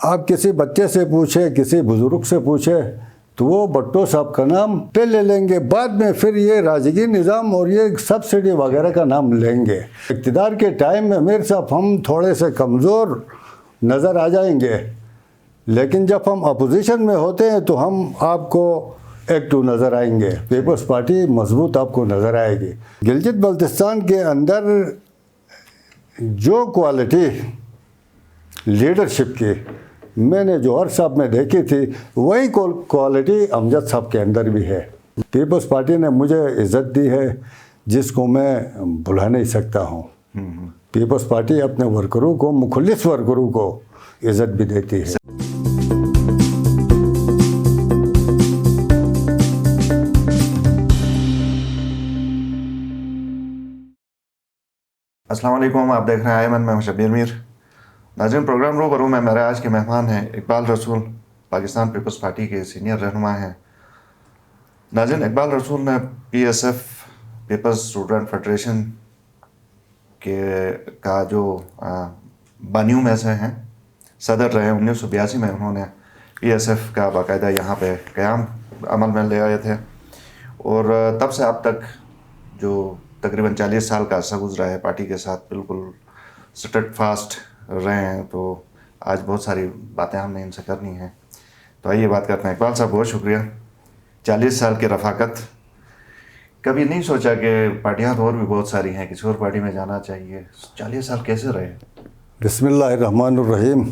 آپ کسی بچے سے پوچھیں، کسی بزرگ سے پوچھیں تو وہ بھٹو صاحب کا نام پہلے لیں گے، بعد میں پھر یہ راجگیر نظام اور یہ سبسڈی وغیرہ کا نام لیں گے۔ اقتدار کے ٹائم میں میر صاحب ہم تھوڑے سے کمزور نظر آ جائیں گے، لیکن جب ہم اپوزیشن میں ہوتے ہیں تو ہم آپ کو ایکٹو نظر آئیں گے، پیپلز پارٹی مضبوط آپ کو نظر آئے گی۔ گلگت بلتستان کے اندر جو کوالٹی لیڈرشپ کی میں نے جوہر صاحب میں دیکھی تھی، وہی کوالٹی امجد صاحب کے اندر بھی ہے۔ پیپلز پارٹی نے مجھے عزت دی ہے جس کو میں بھلا نہیں سکتا ہوں۔ پیپلز پارٹی اپنے ورکروں کو، مخلص ورکروں کو عزت بھی دیتی ہے۔ السلام علیکم، آپ دیکھ رہے ہیں ایمن، میں ہوں شبیر میر۔ ناظرین، پروگرام روبرو میں میرے آج کے مہمان ہیں اقبال رسول، پاکستان پیپلز پارٹی کے سینئر رہنما ہیں۔ ناظرین، اقبال رسول نے P S F Peoples Student Federation کا جو بانیوں میں سے ہیں، صدر رہے۔ 1982 میں انہوں نے پی ایس ایف کا باقاعدہ یہاں پہ قیام عمل میں لے آئے تھے، اور تب سے اب تک جو تقریباً 40 سال کا عرصہ گزرا ہے پارٹی کے ساتھ، بالکل اسٹڈ فاسٹ رہے ہیں۔ تو آج بہت ساری باتیں ہم نے ان سے کرنی ہیں، تو آئیے بات کرتے ہیں۔ اقبال صاحب، بہت شکریہ۔ 40 سال کی رفاقت، کبھی نہیں سوچا کہ پارٹیاں تو اور بھی بہت ساری ہیں، کسی اور پارٹی میں جانا چاہیے؟ 40 سال کیسے رہے؟ بسم اللہ الرحمن الرحیم۔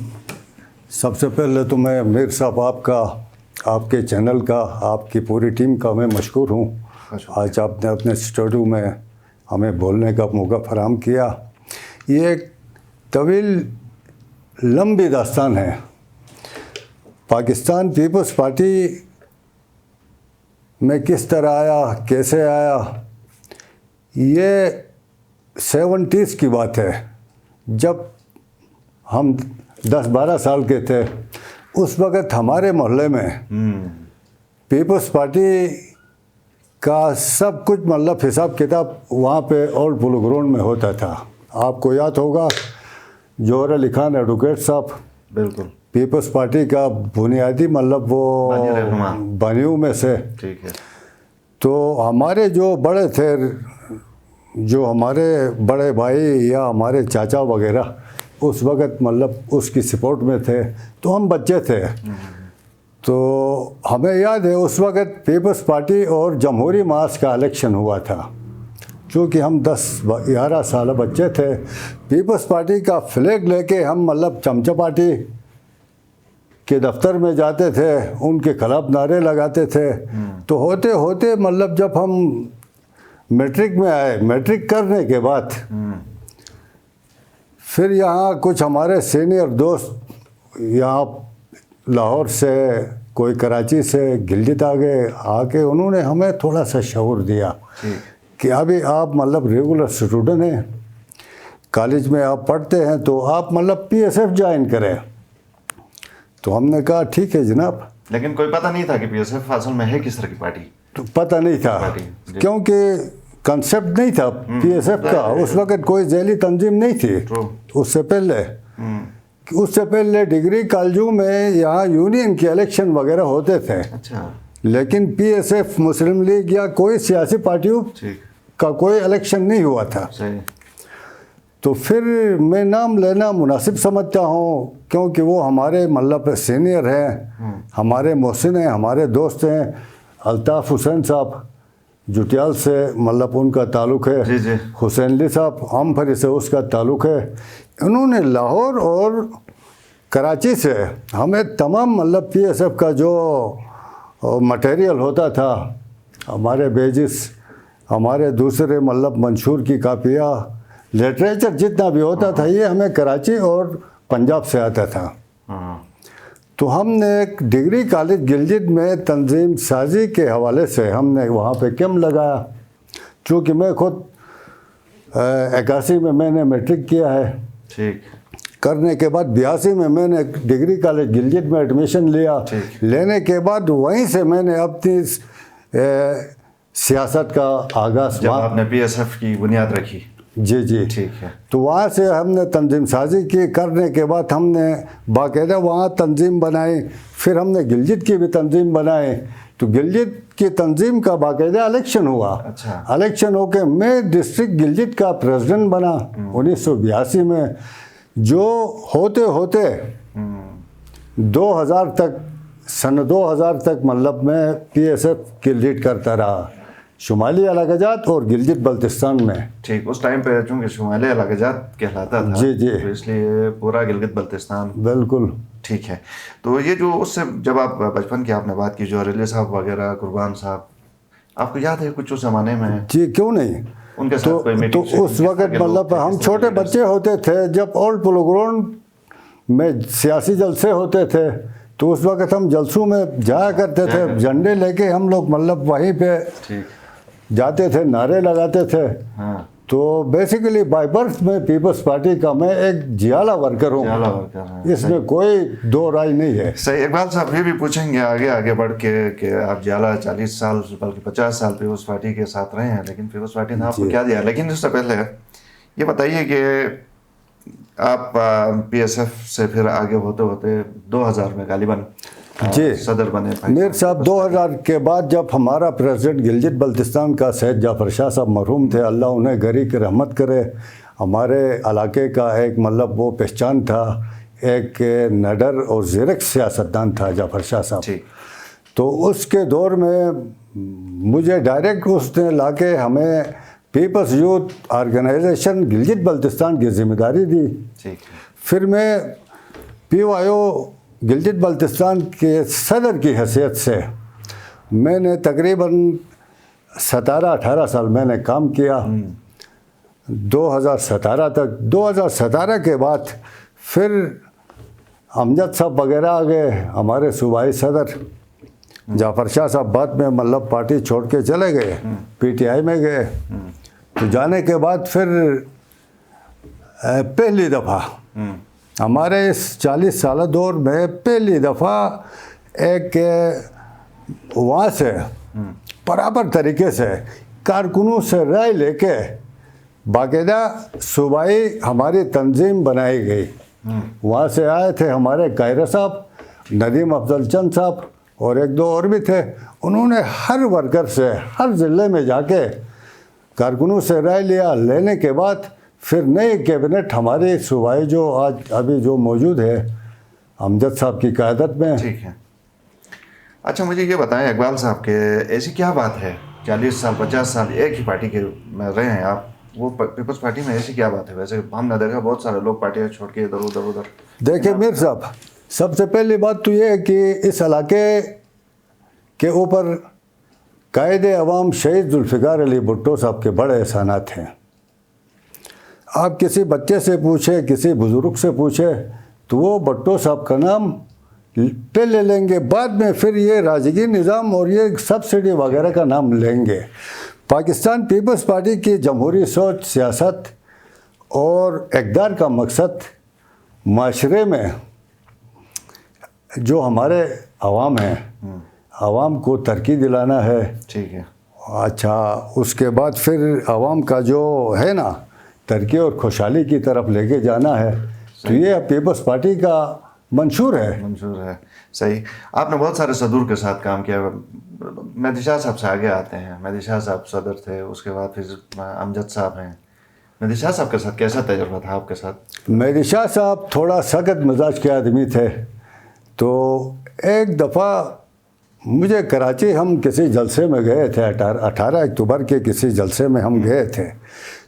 سب سے پہلے تو میں میر صاحب آپ کے چینل کا، آپ کی پوری ٹیم کا میں مشکور ہوں۔ آج آپ نے اپنے اسٹوڈیو میں ہمیں بولنے کا موقع فراہم کیا۔ یہ ایک طویل لمبی داستان ہے۔ پاکستان پیپلز پارٹی میں کس طرح آیا، کیسے آیا، یہ 70s کی بات ہے۔ جب ہم 10-12 سال کے تھے، اس وقت ہمارے محلے میں پیپلز پارٹی کا سب کچھ مطلب حساب کتاب وہاں پہ اولڈ پولو گراؤنڈ میں ہوتا تھا۔ آپ کو یاد ہوگا جوہر علی خان ایڈوکیٹ صاحب، بالکل پیپلز پارٹی کا بنیادی مطلب وہ بانیوں میں سے۔ ٹھیک ہے۔ تو ہمارے جو بڑے تھے، جو ہمارے بڑے بھائی یا ہمارے چاچا وغیرہ اس وقت مطلب اس کی سپورٹ میں تھے، تو ہم بچے تھے۔ تو ہمیں یاد ہے اس وقت پیپلز پارٹی اور جمہوری مارچ کا الیکشن ہوا تھا۔ چونکہ ہم 10-11 سال بچے تھے، پیپلز پارٹی کا فلیگ لے کے ہم مطلب چمچا پارٹی کے دفتر میں جاتے تھے، ان کے خلاف نعرے لگاتے تھے۔ تو ہوتے ہوتے مطلب جب ہم میٹرک میں آئے، میٹرک کرنے کے بعد پھر یہاں کچھ ہمارے سینئر دوست یہاں لاہور سے، کوئی کراچی سے، گلگت آ کے انہوں نے ہمیں تھوڑا سا شعور دیا کہ ابھی آپ مطلب ریگولر اسٹوڈنٹ ہیں، کالج میں آپ پڑھتے ہیں، تو آپ مطلب پی ایس ایف جوائن کریں۔ تو ہم نے کہا ٹھیک ہے جناب۔ لیکن کوئی پتہ نہیں تھا کہ پی ایس ایف اصل میں ہے کس طرح کی پارٹی؟ تو پتہ نہیں تھا، کیونکہ کنسیپٹ نہیں تھا پی ایس ایف کا۔ اس وقت کوئی ذیلی تنظیم نہیں تھی۔ اس سے پہلے ڈگری کالجوں میں یہاں یونین کے الیکشن وغیرہ ہوتے تھے، لیکن پی ایس ایف، مسلم لیگ یا کوئی سیاسی پارٹیوں کا کوئی الیکشن نہیں ہوا تھا۔ تو پھر میں نام لینا مناسب سمجھتا ہوں، کیونکہ وہ ہمارے مطلب سینئر ہیں، ہمارے محسن ہیں، ہمارے دوست ہیں۔ الطاف حسین صاحب جٹیال سے مطلب ان کا تعلق ہے، حسین علی صاحب ہم پھر سے اس کا تعلق ہے۔ انہوں نے لاہور اور کراچی سے ہمیں تمام مطلب پی ایس ایف کا جو مٹیریل ہوتا تھا، ہمارے بیجز، ہمارے دوسرے مطلب منشور کی کاپیاں، لٹریچر جتنا بھی ہوتا تھا، یہ ہمیں کراچی اور پنجاب سے آتا تھا۔ تو ہم نے ایک ڈگری کالج گلگت میں تنظیم سازی کے حوالے سے ہم نے وہاں پہ کیمپ لگایا۔ چونکہ میں خود 81 میں نے میٹرک کیا ہے، کرنے کے بعد 82 میں نے ڈگری کالج گلگت میں ایڈمیشن لیا۔ لینے کے بعد وہیں سے میں نے اپنی سیاست کا آغاز، جب آپ نے پی ایس ایف کی بنیاد رکھی، جی جی ٹھیک ہے. تو وہاں سے ہم نے تنظیم سازی کی. کرنے کے بعد ہم نے باقاعدہ وہاں تنظیم بنائی. پھر ہم نے گلجت کی بھی تنظیم بنائی. تو گلجت کی تنظیم کا باقاعدہ الیکشن ہوا. اچھا. الیکشن ہو کے میں ڈسٹرکٹ گلجت کا پریزیڈنٹ بنا 1982 میں. جو ہوتے ہوتے 2000 تک سن 2000 تک مطلب میں پی ایس ایف کی لیڈ کرتا رہا شمالی علاقہ جات اور گلجت بلتستان میں. ٹھیک. اس ٹائم پہ چونکہ شمالی علاقہ جات کہلاتا تھا. جی جی. تو اس لیے پورا گلگت بلتستان. بالکل. ٹھیک ہے. تو یہ جو اس سے جب آپ بچپن کی آپ نے بات کی جو ریلی صاحب وغیرہ قربان صاحب آپ کو یاد ہے کچھ اس زمانے میں؟ جی کیوں نہیں. ان کے ساتھ کوئی تو میٹنگ اس وقت مطلب ہم چھوٹے بچے ہوتے تھے جب اولڈ پولو گراؤنڈ میں سیاسی جلسے ہوتے تھے تو اس وقت ہم جلسوں میں جایا کرتے تھے. جھنڈے لے کے ہم لوگ مطلب وہیں پہ جاتے تھے, نعرے لگاتے تھے. تو بیسیکلی بائی برتھ میں پیپلز پارٹی کا میں ایک جیالہ ورکر ہوں. اس میں کوئی دو رائے نہیں ہے. صحیح. اقبال صاحب یہ بھی پوچھیں گے آگے بڑھ کے کہ آپ جیالہ 40 سال بلکہ 50 سال پیپلز پارٹی کے ساتھ رہے ہیں, لیکن پیپلز پارٹی نے آپ کو کیا دیا. لیکن اس سے پہلے یہ بتائیے کہ آپ پی ایس ایف سے پھر آگے ہوتے ہوتے 2000 میں غالباً جی صدر بنے. میر صاحب 2000 کے بعد جب ہمارا پریزیڈنٹ گلجت بلتستان کا سید جعفر شاہ صاحب مرحوم تھے, اللہ انہیں گری کی رحمت کرے. ہمارے علاقے کا ایک مطلب وہ پہچان تھا, ایک نڈر اور زیرک سیاستدان تھا جعفر شاہ صاحب. تو اس کے دور میں مجھے ڈائریکٹ اس نے لا کے ہمیں پیپلز یوتھ آرگنائزیشن گلجت بلتستان کی ذمہ داری دی. پھر میں پی او آئی او گلجت بلتستان کے صدر کی حیثیت سے میں نے تقریباً 17-18 سال میں نے کام کیا 2017 تک. 2017 کے بعد پھر امجد صاحب وغیرہ آ گئے, ہمارے صوبائی صدر جعفر شاہ صاحب بعد میں مطلب پارٹی چھوڑ کے چلے گئے, پی ٹی آئی میں گئے. تو جانے کے بعد پھر پہلی دفعہ ہمارے اس 40 سالہ دور میں پہلی دفعہ ایک وہاں سے برابر طریقے سے کارکنوں سے رائے لے کے باقاعدہ صوبائی ہماری تنظیم بنائی گئی. وہاں سے آئے تھے ہمارے قاہرہ صاحب, ندیم افضل چند صاحب اور ایک دو اور بھی تھے. انہوں نے ہر ورکر سے ہر ضلع میں جا کے کارکنوں سے رائے لیا. لینے کے بعد پھر نئی کیبنٹ ہماری صوبائی جو آج ابھی جو موجود ہے امجد صاحب کی قیادت میں. ٹھیک ہے. اچھا مجھے یہ بتائیں اقبال صاحب کہ ایسی کیا بات ہے 40 سال 50 سال ایک ہی پارٹی کے میں رہے ہیں آپ, وہ پیپلز پارٹی میں ایسی کیا بات ہے؟ ویسے ہم نے دیکھا بہت سارے لوگ پارٹیاں چھوڑ کے ادھر ادھر. دیکھیں میر صاحب, سب سے پہلی بات تو یہ ہے کہ اس علاقے کے اوپر قائد عوام شہید ذوالفقار علی بھٹو صاحب کے بڑے احسانات ہیں. آپ کسی بچے سے پوچھیں, کسی بزرگ سے پوچھیں تو وہ بھٹو صاحب کا نام پہلے لیں گے, بعد میں پھر یہ راجگیر نظام اور یہ سبسڈی وغیرہ کا نام لیں گے. پاکستان پیپلز پارٹی کی جمہوری سوچ, سیاست اور اقدار کا مقصد معاشرے میں جو ہمارے عوام ہیں, عوام کو ترقی دلانا ہے. ٹھیک ہے. اچھا اس کے بعد پھر عوام کا جو ہے نا ترقی اور خوشحالی کی طرف لے کے جانا ہے. تو یہ پیپلز پارٹی کا منشور ہے. صحیح. آپ نے بہت سارے صدور کے ساتھ کام کیا. مہدی شاہ صاحب سے آگے آتے ہیں. مہدی شاہ صاحب صدر تھے, اس کے بعد پھر امجد صاحب ہیں. مہدی شاہ صاحب کے ساتھ کیسا تجربہ تھا آپ کے ساتھ؟ مہدی شاہ صاحب تھوڑا سخت مزاج کے آدمی تھے. تو ایک دفعہ مجھے کراچی ہم کسی جلسے میں گئے تھے, 18 اکتوبر کے کسی جلسے میں ہم گئے تھے.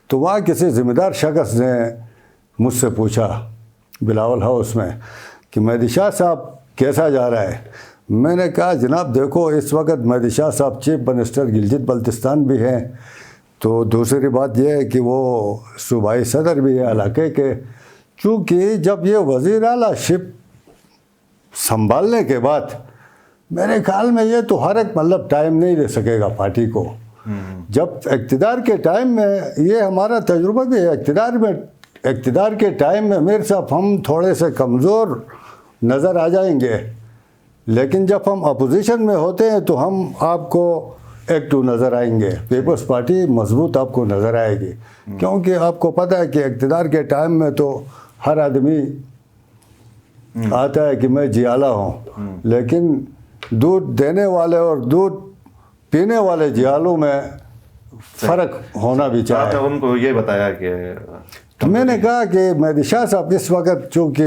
تو وہاں کسی ذمہ دار شخص نے مجھ سے پوچھا بلاول ہاؤس میں کہ مہدی شاہ صاحب کیسا جا رہا ہے. میں نے کہا جناب دیکھو اس وقت مہدی شاہ صاحب چیف منسٹر گلجت بلتستان بھی ہیں, تو دوسری بات یہ ہے کہ وہ صوبائی صدر بھی ہے علاقے کے. چونکہ جب یہ وزیر اعلیٰ شپ سنبھالنے کے بعد میرے خیال میں یہ تو ہر ایک مطلب ٹائم نہیں دے سکے گا پارٹی کو. جب اقتدار کے ٹائم میں یہ ہمارا تجربہ بھی ہے, اقتدار کے ٹائم میں میر صاحب ہم تھوڑے سے کمزور نظر آ جائیں گے, لیکن جب ہم اپوزیشن میں ہوتے ہیں تو ہم آپ کو ایکٹو نظر آئیں گے، پیپلز پارٹی مضبوط آپ کو نظر آئے گی، کیونکہ آپ کو پتہ ہے کہ اقتدار کے ٹائم میں تو ہر آدمی آتا ہے کہ میں جیالہ ہوں، لیکن دودھ دینے والے اور دودھ پینے والے جیالوں میں فرق ہونا بھی چاہیے۔ آپ نے ان کو یہ بتایا کہ میں نے کہا کہ مہدی شاہ صاحب اس وقت چونکہ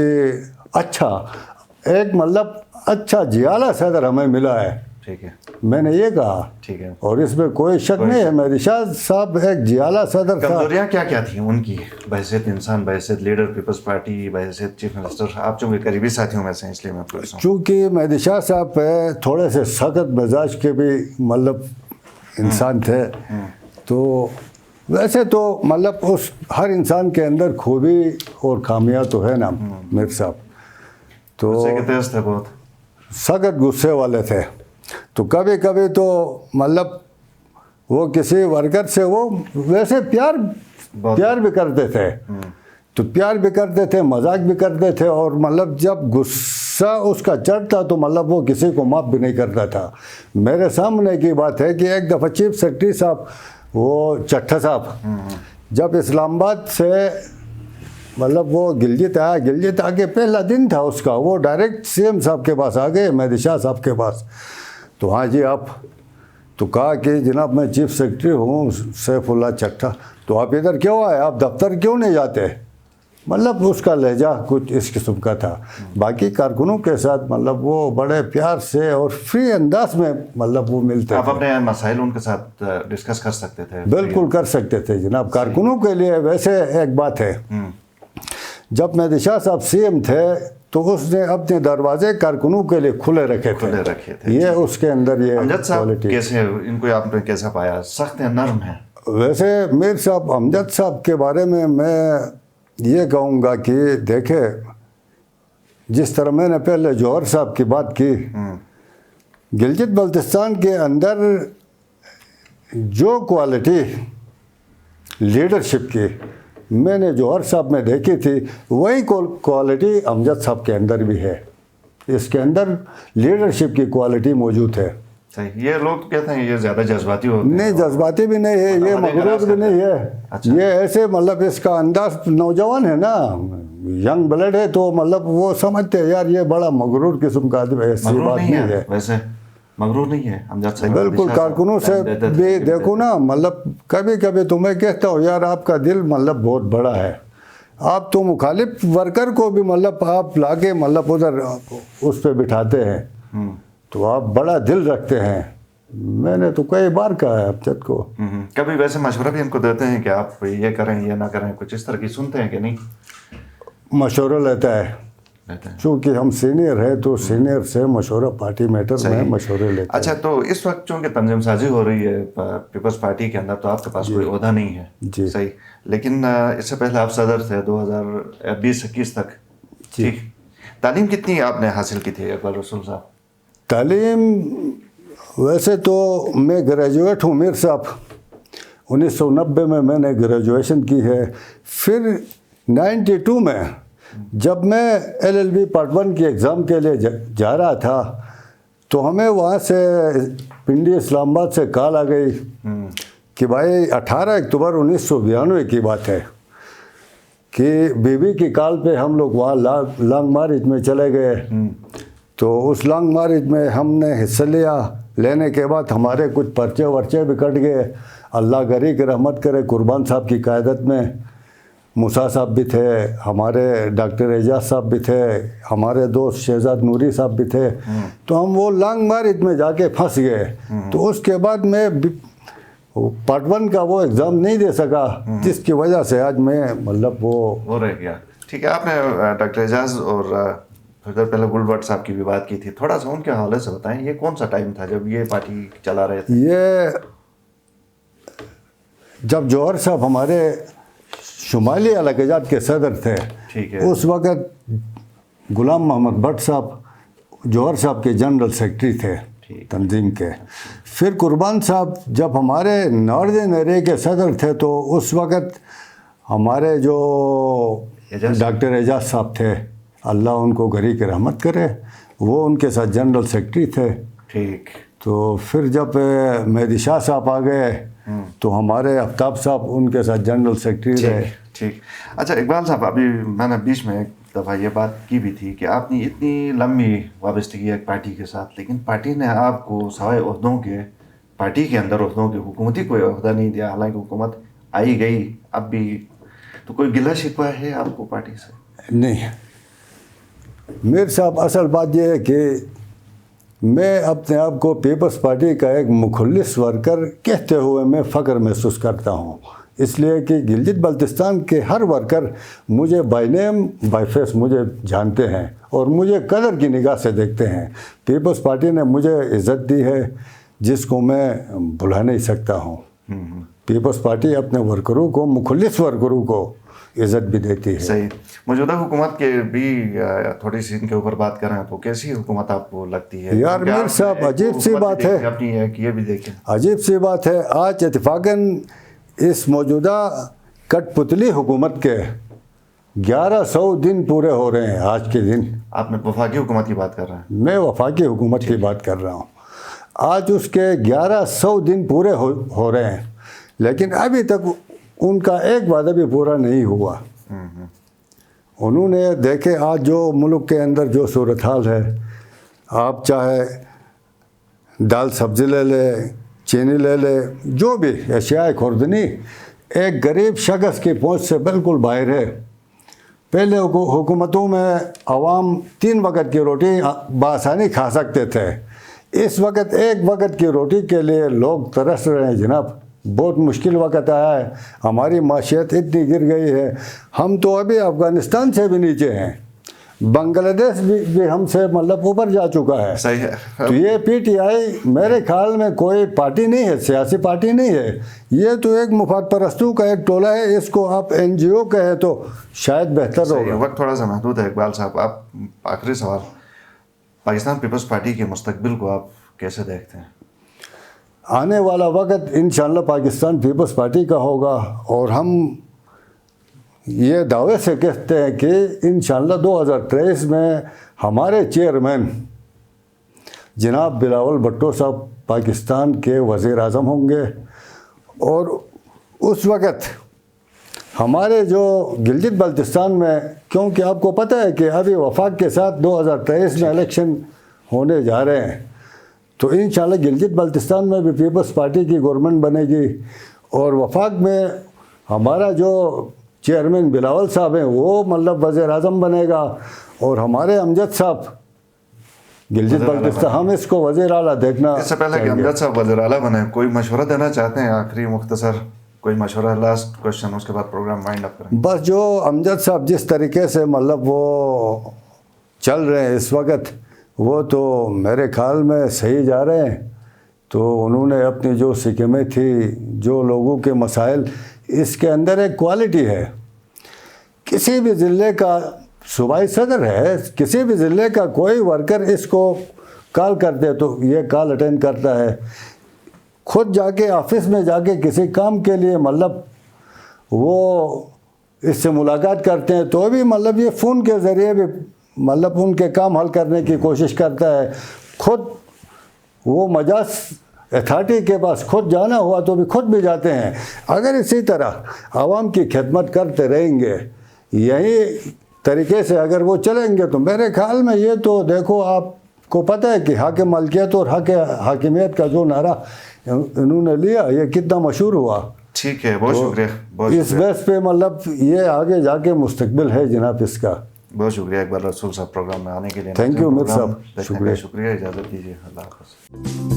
ایک مطلب اچھا جیالہ صدر ہمیں ملا ہے، ٹھیک ہے، میں نے یہ کہا، ٹھیک ہے، اور اس میں کوئی شک نہیں ہے، مہدی شاہ صاحب ایک جیالہ صدر تھا۔ کمزوریاں کیا کیا تھیں ان کی بحیثیت انسان، بحیثیت لیڈر پیپلز پارٹی، بحیثیت چیف منسٹر؟ آپ چونکہ قریبی ساتھیوں میں سے ہیں اس لیے میں پوچھ رہا ہوں۔ چونکہ مہدی شاہ صاحب تھوڑے سے سخت مزاج کے بھی مطلب انسان تھے، تو ویسے تو مطلب اس ہر انسان کے اندر خوبی اور خامیاں تو ہے نا میر صاحب، تو غصے کے تیز تھے بہت، سخت غصے والے تھے، تو کبھی کبھی تو مطلب وہ کسی ورکر سے وہ ویسے پیار بھی کرتے تھے، تو پیار بھی کرتے تھے، مذاق بھی کرتے تھے، اور مطلب جب غصہ اس کا چڑھتا تو مطلب وہ کسی کو معاف بھی نہیں کرتا تھا۔ میرے سامنے کی بات ہے کہ ایک دفعہ چیف سیکرٹری صاحب وہ چٹھا صاحب جب اسلام آباد سے مطلب وہ گلجت آ کے پہلا دن تھا اس کا، وہ ڈائریکٹ سی ایم صاحب کے پاس آ گئے، مہدی شاہ صاحب کے پاس، تو ہاں جی آپ، تو کہا کہ جناب میں چیف سیکرٹری ہوں سیف اللہ چٹھا، تو آپ ادھر کیوں آئے، آپ دفتر کیوں نہیں جاتے؟ مطلب اس کا لہجہ کچھ اس قسم کا تھا۔ باقی کارکنوں کے ساتھ مطلب وہ بڑے پیار سے اور فری انداز میں مطلب وہ ملتے آپ تھے، اپنے مسائل ان کے ساتھ ڈسکس کر سکتے تھے؟ بالکل کر سکتے تھے جناب۔ کارکنوں کے لیے ویسے ایک بات ہے، جب مہدی شاہ صاحب سی ایم تھے تو اس نے اپنے دروازے کارکنوں کے لیے کھلے رکھے تھے، یہ اس کے اندر یہ امجد صاحب کوالٹی۔ کیسے، ان کو آپ نے کیسا پایا؟ سخت ہیں، نرم ہیں؟ ویسے میر صاحب امجد صاحب کے بارے میں یہ کہوں گا کہ دیکھیں، جس طرح میں نے پہلے جوہر صاحب کی بات کی، گلگت بلتستان کے اندر جو کوالٹی لیڈرشپ کی میں نے جوہر صاحب میں دیکھی تھی، وہی کوالٹی امجد صاحب کے اندر بھی ہے۔ اس کے اندر لیڈرشپ کی کوالٹی موجود ہے۔ صحیح، یہ لوگ کہتے ہیں یہ زیادہ جذباتی ہوتے ہیں۔ نہیں، جذباتی بھی نہیں ہے، یہ مغرور بھی نہیں ہے، یہ ایسے مطلب اس کا انداز، نوجوان ہے نا، ینگ بلڈ ہے، تو مطلب وہ سمجھتے ہیں یار یہ بڑا مغرور قسم کا آدمی ہے، ایسی بات نہیں ہے۔ ویسے مغرور نہیں ہے امجد صاحب؟ بالکل، کارکنوں سے بھی دیکھو نا، مطلب کبھی کبھی تو میں کہتا ہوں یار آپ کا دل مطلب بہت بڑا ہے، آپ تو مخالف ورکر کو بھی مطلب آپ لا کے مطلب ادھر اس پہ بٹھاتے ہیں، تو آپ بڑا دل رکھتے ہیں۔ میں نے تو کئی بار کہا ہے امجد کو۔ کبھی ویسے مشورہ بھی ان کو دیتے ہیں کہ آپ یہ کریں یہ نہ کریں، کچھ اس طرح کی سنتے ہیں کہ نہیں؟ مشورہ لیتا ہے، چونکہ ہم سینئر ہیں تو سینئر سے مشورہ پارٹی میٹر میں مشورے لیتے ہیں۔ اچھا، تو اس وقت چونکہ تنظیم سازی ہو رہی ہے پیپلز پارٹی کے اندر، تو آپ کے پاس کوئی عہدہ نہیں ہے، جی صحیح، لیکن اس سے پہلے آپ صدر تھے 2020-21 تک، ٹھیک۔ تعلیم کتنی آپ نے حاصل کی تھی اقبال رسول صاحب؟ تعلیم ویسے تو میں گریجویٹ ہوں میر صاحب، 1990 میں نے گریجویشن کی ہے، پھر 92 میں جب میں LLB پارٹ 1 کی ایگزام کے لیے جا رہا تھا تو ہمیں وہاں سے پنڈی اسلام آباد سے کال آ گئی کہ بھائی 18 اکتوبر 1992 کی بات ہے کہ بی کی کال پہ ہم لوگ وہاں لانگ مارچ میں چلے گئے، تو اس لانگ مارچ میں ہم نے حصہ لینے کے بعد ہمارے کچھ پرچے ورچے بھی کٹ گئے، اللہ گری کی رحمت کرے، قربان صاحب کی قیادت میں موسیٰ صاحب بھی تھے، ہمارے ڈاکٹر اعجاز صاحب بھی تھے، ہمارے دوست شہزاد نوری صاحب بھی تھے، تو ہم وہ لانگ مارچ میں جا کے پھنس گئے، تو اس کے بعد میں پارٹ 1 کا وہ ایگزام نہیں دے سکا، جس کی وجہ سے آج میں مطلب وہ رہ گیا۔ ٹھیک ہے، آپ نے ڈاکٹر اعجاز اور پہلے گل بٹ صاحب کی بھی بات کی تھی، تھوڑا سا ان کے حوالے سے بتائیں، یہ کون سا ٹائم تھا جب یہ پارٹی چلا رہے تھے؟ یہ جب جوہر صاحب ہمارے شمالی علاقہ جات کے صدر تھے، اس وقت غلام محمد بٹ صاحب جوہر صاحب کے جنرل سیکرٹری تھے تنظیم کے، پھر قربان صاحب جب ہمارے ناردرن ایریا کے صدر تھے تو اس وقت ہمارے جو ڈاکٹر اعجاز صاحب تھے، اللہ ان کو گھری کی رحمت کرے، وہ ان کے ساتھ جنرل سیکرٹری تھے۔ ٹھیک۔ تو پھر جب مہدی شاہ صاحب آ گئے تو ہمارے آفتاب صاحب ان کے ساتھ جنرل سیکرٹری رہے. ٹھیک. اچھا اقبال صاحب، ابھی میں نے بیچ میں ایک دفعہ یہ بات کی بھی تھی کہ آپ نے اتنی لمبی وابستگی ایک پارٹی کے ساتھ، لیکن پارٹی نے آپ کو سوائے عہدوں کے، پارٹی کے اندر عہدوں کے، حکومتی کوئی عہدہ نہیں دیا، حالانکہ حکومت آئی گئی اب بھی. تو کوئی گلہ شکوہ ہے آپ کو پارٹی سے؟ نہیں میر صاحب، اصل بات یہ ہے کہ میں اپنے آپ کو پیپلز پارٹی کا ایک مخلص ورکر کہتے ہوئے میں فخر محسوس کرتا ہوں، اس لیے کہ گلگت بلتستان کے ہر ورکر مجھے بائی نیم بائی فیس مجھے جانتے ہیں اور مجھے قدر کی نگاہ سے دیکھتے ہیں. پیپلز پارٹی نے مجھے عزت دی ہے جس کو میں بھلا نہیں سکتا ہوں. پیپلز پارٹی اپنے ورکروں کو، مخلص ورکروں کو عزت بھی دیتی ہے. صحیح. موجودہ حکومت کے بھی تھوڑی سی ان کے اوپر بات کریں تو کیسی حکومت آپ کو لگتی ہے؟ یار میر صاحب، عجیب سی بات ہے، اپنی ہے کہ یہ بھی دیکھیں، عجیب سی بات ہے. آج اتفاقاً اس موجودہ کٹ پتلی حکومت کے 1100 دن پورے ہو رہے ہیں آج کے دن. آپ نے وفاقی حکومت کی بات کر رہے ہیں؟ میں وفاقی حکومت کی بات کر رہا ہوں. آج اس کے 1100 دن پورے ہو رہے ہیں، لیکن ابھی تک ان کا ایک وعدہ بھی پورا نہیں ہوا. انہوں نے دیکھے آج جو ملک کے اندر جو صورتحال ہے، آپ چاہے دال سبزی لے لے، چینی لے لے، جو بھی اشیاء خوردنی ایک غریب شخص کی پہنچ سے بالکل باہر ہے. پہلے حکومتوں میں عوام 3 وقت کی روٹی بآسانی کھا سکتے تھے. اس وقت ایک وقت کی روٹی کے لیے لوگ ترس رہے ہیں جناب. بہت مشکل وقت آیا ہے، ہماری معیشت اتنی گر گئی ہے، ہم تو ابھی افغانستان سے بھی نیچے ہیں، بنگلہ دیش بھی ہم سے مطلب اوپر جا چکا ہے. صحیح ہے. تو یہ پی ٹی آئی میرے خیال میں کوئی پارٹی نہیں ہے، سیاسی پارٹی نہیں ہے، یہ تو ایک مفاد پرستوں کا ایک ٹولہ ہے. اس کو آپ این جی او کہیں تو شاید بہتر ہوگا. وقت تھوڑا سا محدود ہے اقبال صاحب. آپ آخری سوال، پاکستان پیپلز پارٹی کے مستقبل کو آپ کیسے دیکھتے ہیں؟ آنے والا وقت انشاءاللہ پاکستان پیپلز پارٹی کا ہوگا، اور ہم یہ دعوے سے کہتے ہیں کہ انشاءاللہ 2023 میں ہمارے چیئرمین جناب بلاول بھٹو صاحب پاکستان کے وزیر اعظم ہوں گے. اور اس وقت ہمارے جو گلگت بلتستان میں، کیونکہ آپ کو پتہ ہے کہ ابھی وفاق کے ساتھ 2023 میں الیکشن ہونے جا رہے ہیں، تو انشاءاللہ گلگت بلتستان میں بھی پیپلز پارٹی کی گورنمنٹ بنے گی، اور وفاق میں ہمارا جو چیئرمین بلاول صاحب ہیں وہ مطلب وزیر اعظم بنے گا، اور ہمارے امجد صاحب گلگت بلتستان، ہم اس کو وزیر اعلیٰ دیکھنا. اس سے پہلے کہ امجد صاحب وزیر اعلیٰ بنے، کوئی مشورہ دینا چاہتے ہیں؟ آخری مختصر کوئی مشورہ، لاسٹ کوشچن، اس کے بعد پروگرام وائنڈ اپ کریں. بس جو امجد صاحب جس طریقے سے مطلب وہ چل رہے ہیں اس وقت، وہ تو میرے خیال میں صحیح جا رہے ہیں. تو انہوں نے اپنی جو سکیمیں تھی، جو لوگوں کے مسائل، اس کے اندر ایک کوالٹی ہے. کسی بھی ضلع کا صوبائی صدر ہے، کسی بھی ضلع کا کوئی ورکر اس کو کال کرتے تو یہ کال اٹینڈ کرتا ہے. خود جا کے آفس میں جا کے کسی کام کے لیے مطلب وہ اس سے ملاقات کرتے ہیں تو بھی مطلب یہ فون کے ذریعے بھی مطلب ان کے کام حل کرنے کی کوشش کرتا ہے. خود وہ مجاز اتھارٹی کے پاس خود جانا ہوا تو بھی خود بھی جاتے ہیں. اگر اسی طرح عوام کی خدمت کرتے رہیں گے، یہی طریقے سے اگر وہ چلیں گے، تو میرے خیال میں یہ تو دیکھو، آپ کو پتہ ہے کہ حق ملکیت اور حق حاکمیت کا جو نعرہ انہوں نے لیا، یہ کتنا مشہور ہوا. ٹھیک ہے، بہت شکریہ. اس بیس پہ مطلب یہ آگے جا کے مستقبل ہے جناب اس کا. بہت شکریہ اقبال رسول صاحب پروگرام میں آنے کے لیے. تھینک یو میر صاحب، شکریہ. اجازت دیجیے. اللہ حافظ.